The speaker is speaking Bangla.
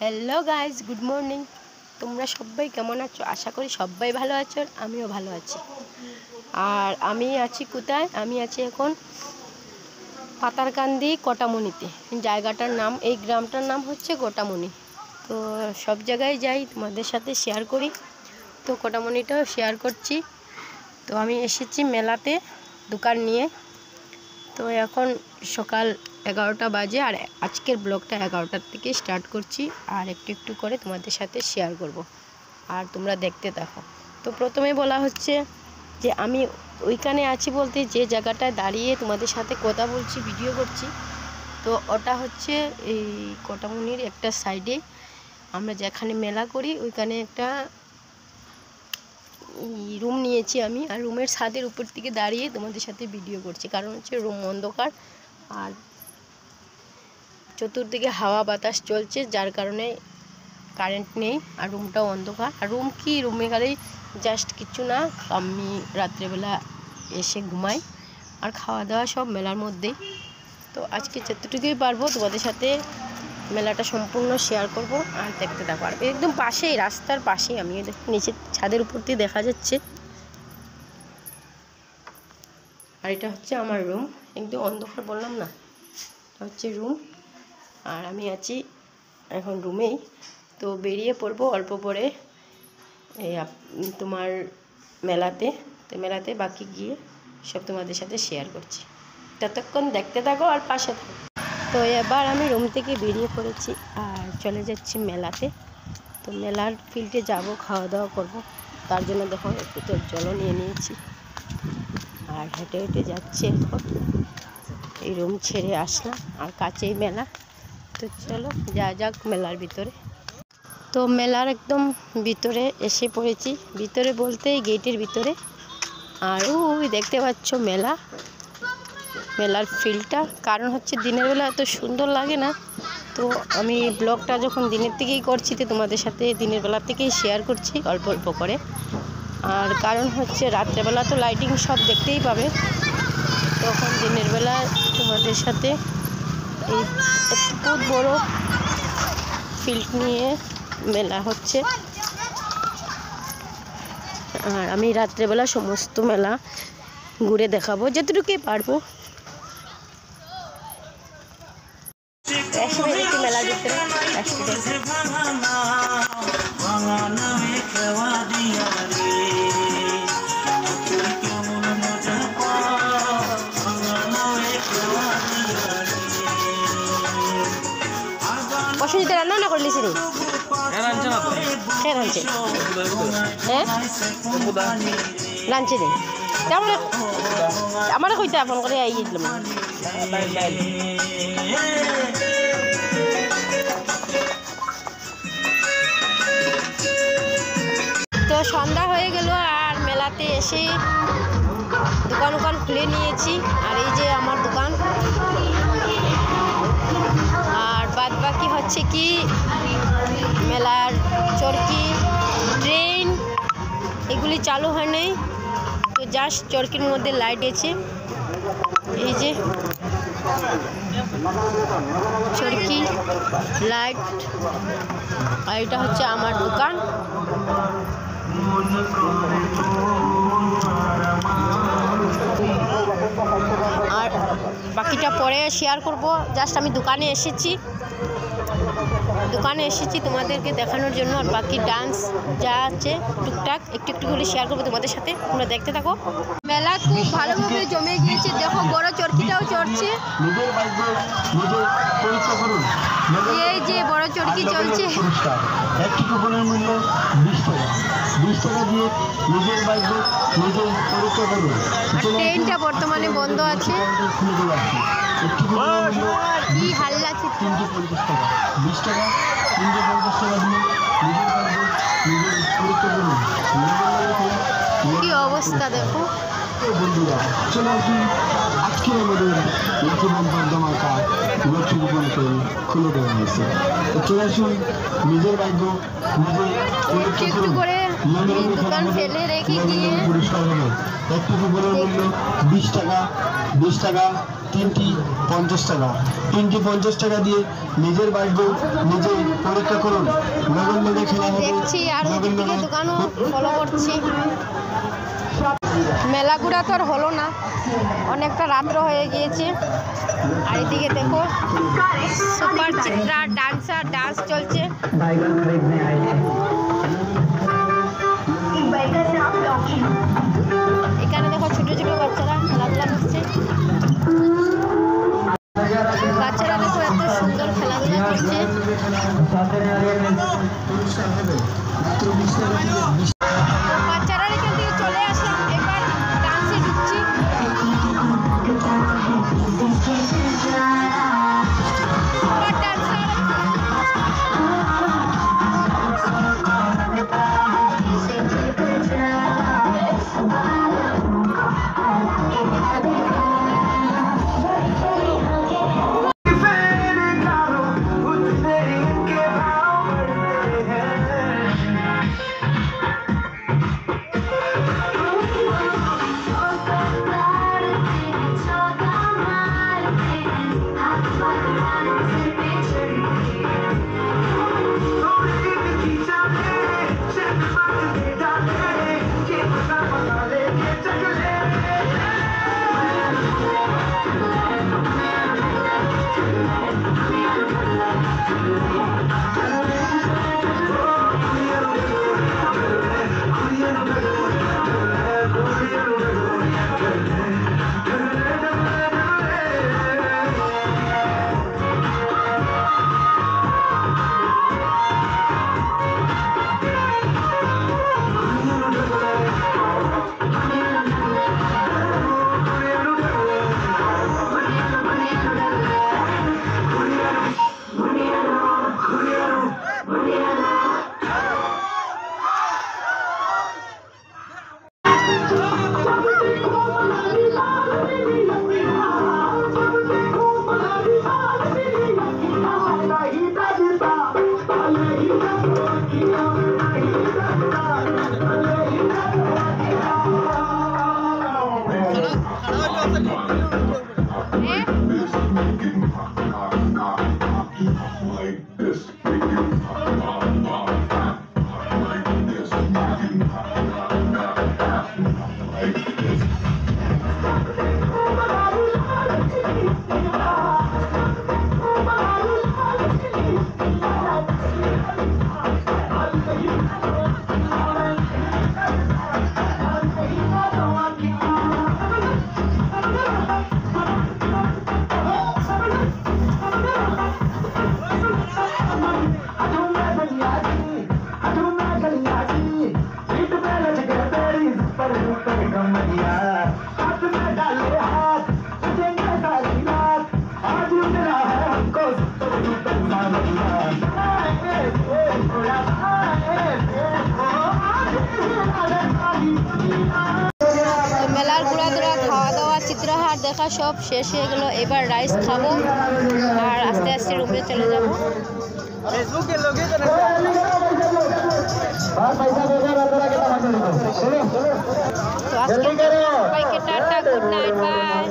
Hello guys, good morning. তোমরা সবাই কেমন আছো? আশা করি সবাই ভালো আছো, আমিও ভালো আছি। আর আমি আছি কোথায়? আমি আছি এখন পাতারকান্দি কটামনিতে। জায়গাটার নাম, এই গ্রামটার নাম হচ্ছে গোটামনি। তো সব জায়গায় যাই, তোমাদের সাথে শেয়ার করি। তো কটামনিটাও শেয়ার করছি। তো আমি এসেছি মেলাতে দোকান নিয়ে। তো এখন সকাল 11টা বাজে, আর আজকের ব্লগটা 11টার থেকে স্টার্ট করছি, আর একটু একটু করে তোমাদের সাথে শেয়ার করব, আর তোমরা দেখতে থাকো। তো প্রথমে বলা হচ্ছে যে আমি ওইখানে আছি বলতে যে জায়গাটায় দাঁড়িয়ে তোমাদের সাথে কথা বলছি, ভিডিও করছি, তো ওটা হচ্ছে এই কটামনির একটা সাইডে আমরা যেখানে মেলা করি ওইখানে একটা রুম নিয়েছি আমি। আর রুমের ছাদের উপর থেকে দাঁড়িয়ে তোমাদের সাথে ভিডিও করছি, কারণ হচ্ছে রুম অন্ধকার আর চতুর্দিকে হাওয়া বাতাস চলছে, যার কারণে কারেন্ট নেই, আর রুমটাও অন্ধকার। আর রুমে গেলেই জাস্ট কিছু না, আমি রাত্রেবেলা এসে ঘুমাই, আর খাওয়া দাওয়া সব মেলার মধ্যেই। তো আজকে যতটুকুই পারবো তোমাদের সাথে মেলাটা সম্পূর্ণ শেয়ার করব, আর দেখতে থাকো। আর একদম পাশেই, রাস্তার পাশেই, আমি নিচে ছাদের উপর দিয়ে দেখা যাচ্ছে। আর এটা হচ্ছে আমার রুম, একদম অন্ধকার বললাম না, এটা হচ্ছে রুম। আর আমি আছি এখন রুমেই। তো বেরিয়ে পড়বো অল্প পরে তোমার মেলাতে। তো মেলাতে বাকি গিয়ে সব তোমাদের সাথে শেয়ার করছি, ততক্ষণ দেখতে থাকো আর পাশে থাকো। তো এবার আমি রুম থেকে বেরিয়ে পড়েছি আর চলে যাচ্ছি মেলাতে। তো মেলার ফিল্ডে যাব, খাওয়া দাওয়া করব, তার জন্য দেখো একটু তো জলও নিয়ে নিয়েছি, আর হেঁটে হেঁটে যাচ্ছি। এখন এই রুম ছেড়ে আসলাম, আর কাছেই মেলা। তো চলো যাক মেলার ভিতরে। তো মেলার একদম ভিতরে এসে পড়েছি, ভিতরে বলতে গেটের ভিতরে। আর ওই দেখতে পাচ্ছ মেলার ফিল্ডটা, কারণ হচ্ছে দিনের বেলা এত সুন্দর লাগে না। তো আমি ব্লগটা যখন দিনের থেকেই করছি, তো তোমাদের সাথে দিনের বেলা থেকেই শেয়ার করছি অল্প অল্প করে। আর কারণ হচ্ছে রাত্রেবেলা তো লাইটিং সব দেখতেই পাবে, তখন দিনের বেলা তোমাদের সাথে এই এত বড় ফিল্ড নিয়ে মেলা হচ্ছে। আর আমি রাত্রেবেলা সমস্ত মেলা ঘুরে দেখাবো যতটুকুই পারবো। মেলার ভিতরে অসুবিধা রান্না না করলিস নি? রাঁধছে, হ্যাঁ রাঁধছে দিন আমার কইতে ফোন করে আই গেছিলাম। তো সন্ধ্যা হয়ে গেল, আর মেলাতে এসে দোকান খুলে নিয়েছি। আর এই যে আমার দোকান, আর বাদ বাকি হচ্ছে কি মেলার চরকি, ট্রেন এগুলি চালু হয় নাই, তো জাস্ট চরকির মধ্যে লাইট আছে। এই যে চরকি, লাইট, আর এটা হচ্ছে আমার দোকান। আর বাকিটা পরে শেয়ার করব। জাস্ট আমি দোকানে এসেছি তোমাদেরকে দেখানোর জন্য, আর বাকি ডান্স যা আছে টুকটাক একটু একটু করে শেয়ার করবো তোমাদের সাথে, তোমরা দেখতে থাকো। মেলা খুব ভালোভাবে জমে গিয়েছে, দেখো বড় চরকিটাও চড়ছে, এই যে বড় চরকি চলছে। একটি কুপনের মূল্য 20 টাকা দিয়ে নিজের বাইক নিজে পরীক্ষা করুন। ট্রেনটা বর্তমানে বন্ধ আছে। কি হাল্লা, 350 টাকা, 20 টাকা 350 টাকা দিয়ে নিজের বাইক নিজে পরীক্ষা করুন। কি অবস্থা দেখো বন্ধুরা, চলে আসুন আজকের আমাদের লক্ষ্মী বন্ধন ধামাকা লক্ষ্মী গোপন ট্রেন খুলে দেওয়া হয়েছে। তো চলে আসুন নিজের ভাগ্য নিজে পরীক্ষা করুন। দোকান ফেলে রেখে গিয়ে পুরস্কার হবে একটি কুপনের মূল্য 20 টাকা, 3টি 50 টাকা। 3টি 50 টাকা দিয়ে নিজের ভাগ্য নিজে পরীক্ষা করুন। নগদ নগদ খেলা হবে। দেখছি আর ওদিকে দোকানও ফলো করছি। মেলা ঘোরা তো আর হলো না, অনেকটা রাত্র হয়ে গিয়েছে। আর এদিকে দেখো সুপার চিত্রা ডান্স চলছে। এখানে দেখো ছোট ছোট বাচ্চারা খেলাধুলা করছে। বাচ্চারা দেখো এত সুন্দর খেলাধুলা করছে। বাচ্চারা এখান থেকে চলে আসে, এবার ডান্সে ঢুকছি। মেলার ঘোরা ধরা খাওয়া দাওয়া চিত্রহার দেখা সব শেষ হয়ে গেল। এবার রাইস খাবো আর আস্তে আস্তে রুমে চলে যাব। তো আজকে সবাইকে টাটা, গুড নাইট, বাই।